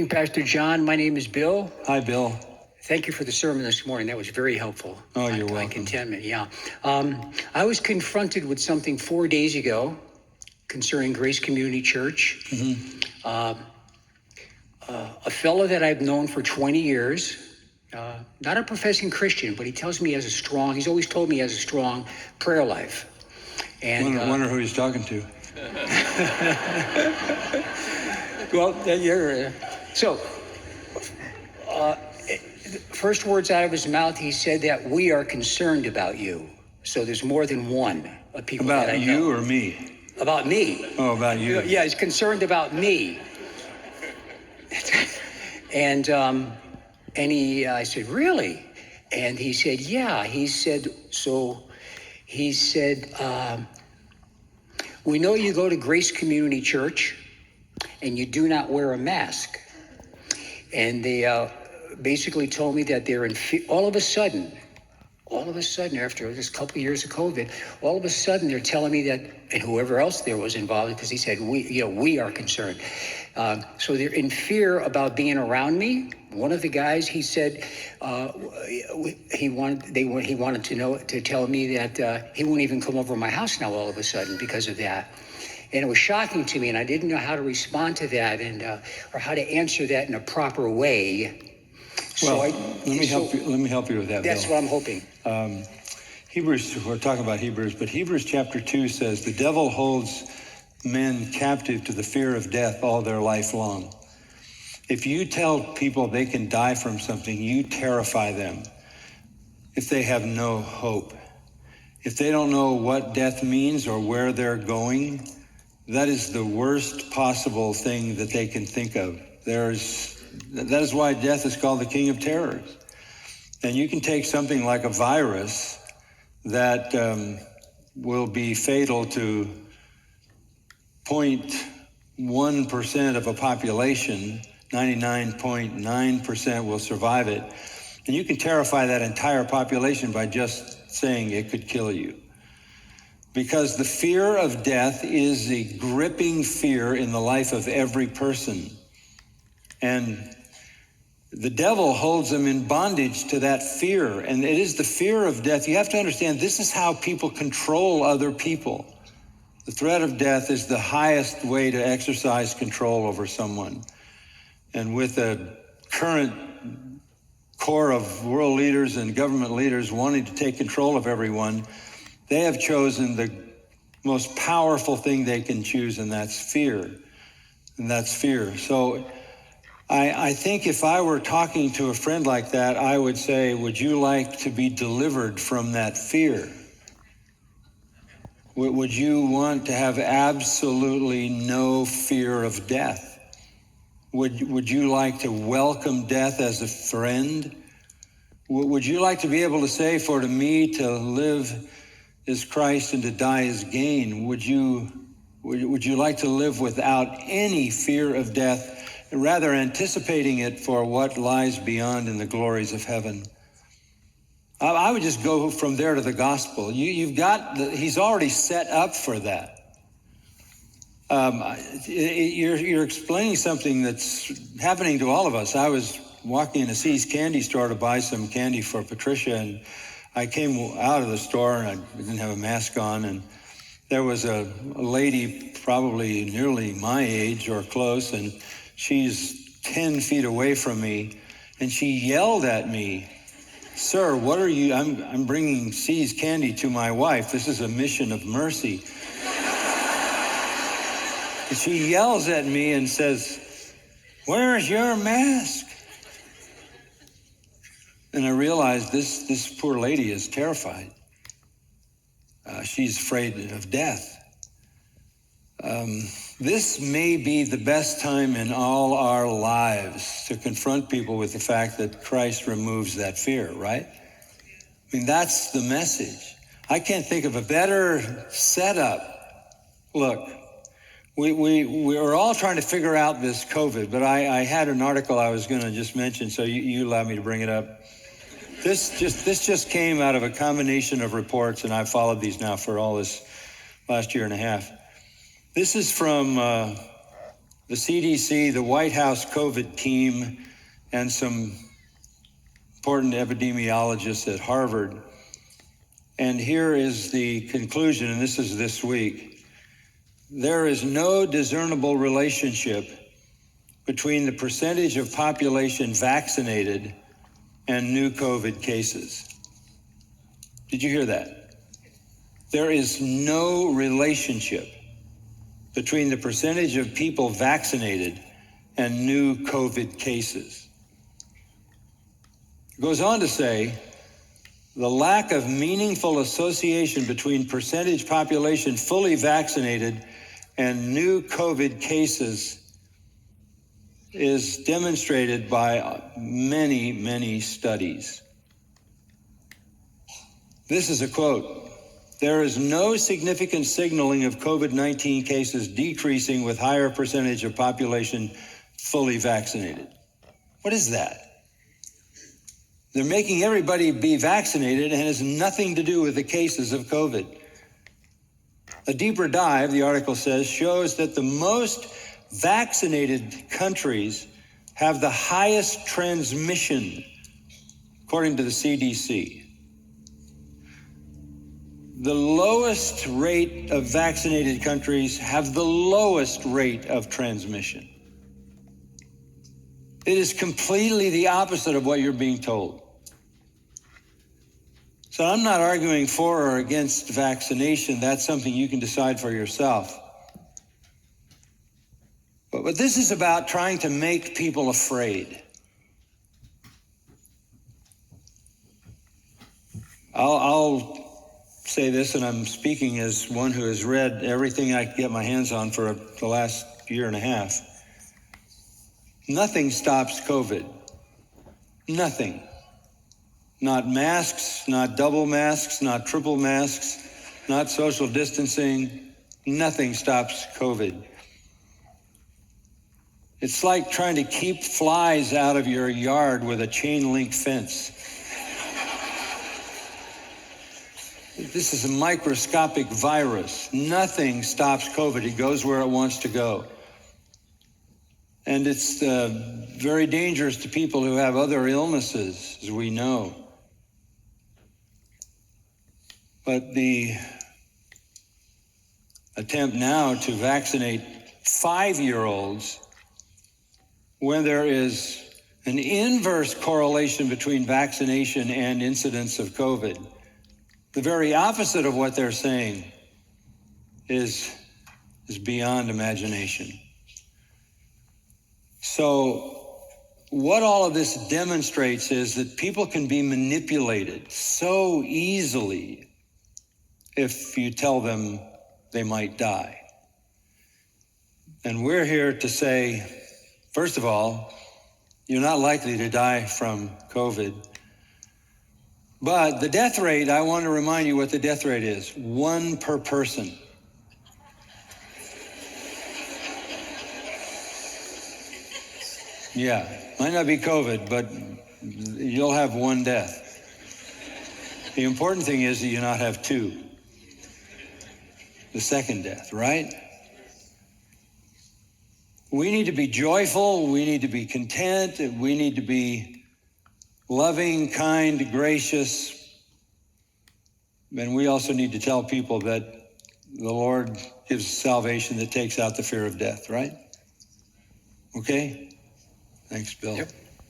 Pastor John. My name is Bill. Hi, Bill. Thank you for the sermon this morning. That was very helpful. Oh, you're welcome. On contentment, yeah. I was confronted with something 4 days ago concerning Grace Community Church. A fellow that I've known for 20 years, not a professing Christian, but he tells me he's always told me he has a strong prayer life. And wonder who he's talking to. Well, first words out of his mouth, he said that we are concerned about you. So there's more than one of people about that I you know. Or me? About me. Oh, about you. Yeah, he's concerned about me. And I said, really? And he said, yeah. He said, we know you go to Grace Community Church and you do not wear a mask. And they basically told me that they're all of a sudden, after this couple of years of COVID, all of a sudden they're telling me that, and whoever else there was involved, because he said, we are concerned. So they're in fear about being around me. One of the guys, he said, he wanted to tell me that he won't even come over to my house now all of a sudden because of that. And it was shocking to me, and I didn't know how to respond to that or how to answer that in a proper way. Let me help you with that, That's Bill. what I'm hoping. Hebrews, we're talking about Hebrews, but Hebrews chapter 2 says, the devil holds men captive to the fear of death all their life long. If you tell people they can die from something, you terrify them. If they have no hope, if they don't know what death means or where they're going, that is the worst possible thing that they can think of. That is why death is called the king of terrors. And you can take something like a virus that will be fatal to 0.1% of a population, 99.9% will survive it. And you can terrify that entire population by just saying it could kill you. Because the fear of death is a gripping fear in the life of every person. And the devil holds them in bondage to that fear. And it is the fear of death. You have to understand, this is how people control other people. The threat of death is the highest way to exercise control over someone. And with a current core of world leaders and government leaders wanting to take control of everyone, they have chosen the most powerful thing they can choose, and that's fear. So I think if I were talking to a friend like that, I would say, would you like to be delivered from that fear? Would you want to have absolutely no fear of death? Would you like to welcome death as a friend? Would you like to be able to say, for to me to live is Christ and to die is gain? Would you like to live without any fear of death, rather anticipating it for what lies beyond in the glories of heaven? I would just go from there to the gospel. He's already set up for that. You're explaining something that's happening to all of us. I was walking in a See's candy store to buy some candy for Patricia, and I came out of the store and I didn't have a mask on, and there was a lady probably nearly my age or close, and she's 10 feet away from me, and she yelled at me, "Sir, what are you, I'm bringing See's candy to my wife. This is a mission of mercy." And she yells at me and says, "Where's your mask?" And I realized this poor lady is terrified. She's afraid of death. This may be the best time in all our lives to confront people with the fact that Christ removes that fear, right? I mean, that's the message. I can't think of a better setup. Look, we are all trying to figure out this COVID, but I had an article I was going to just mention, so you allowed me to bring it up. This just came out of a combination of reports, and I've followed these now for all this last year and a half. This is from the CDC, the White House COVID team, and some important epidemiologists at Harvard. And here is the conclusion, and this is this week. There is no discernible relationship between the percentage of population vaccinated and new COVID cases. Did you hear that? There is no relationship between the percentage of people vaccinated and new COVID cases. It goes on to say, the lack of meaningful association between percentage population fully vaccinated and new COVID cases is demonstrated by many, many studies. This is a quote. There is no significant signaling of COVID-19 cases decreasing with higher percentage of population fully vaccinated. What is that? They're making everybody be vaccinated and it has nothing to do with the cases of COVID. A deeper dive, the article says, shows that the most vaccinated countries have the highest transmission, according to the CDC. The lowest rate of vaccinated countries have the lowest rate of transmission. It is completely the opposite of what you're being told. So I'm not arguing for or against vaccination. That's something you can decide for yourself. But this is about trying to make people afraid. I'll say this, and I'm speaking as one who has read everything I can get my hands on for the last year and a half. Nothing stops COVID. Nothing. Not masks, not double masks, not triple masks, not social distancing. Nothing stops COVID. It's like trying to keep flies out of your yard with a chain link fence. This is a microscopic virus. Nothing stops COVID. It goes where it wants to go. And it's very dangerous to people who have other illnesses, as we know. But the attempt now to vaccinate 5-year-olds when there is an inverse correlation between vaccination and incidence of COVID, the very opposite of what they're saying, is beyond imagination. So what all of this demonstrates is that people can be manipulated so easily if you tell them they might die. And we're here to say, first of all, you're not likely to die from COVID. But the death rate, I want to remind you what the death rate is. 1 per person. Yeah, might not be COVID, but you'll have 1 death. The important thing is that you not have 2. The second death, right? We need to be joyful. We need to be content. We need to be loving, kind, gracious. And we also need to tell people that the Lord gives salvation that takes out the fear of death, right? Okay? Thanks, Bill. Yep.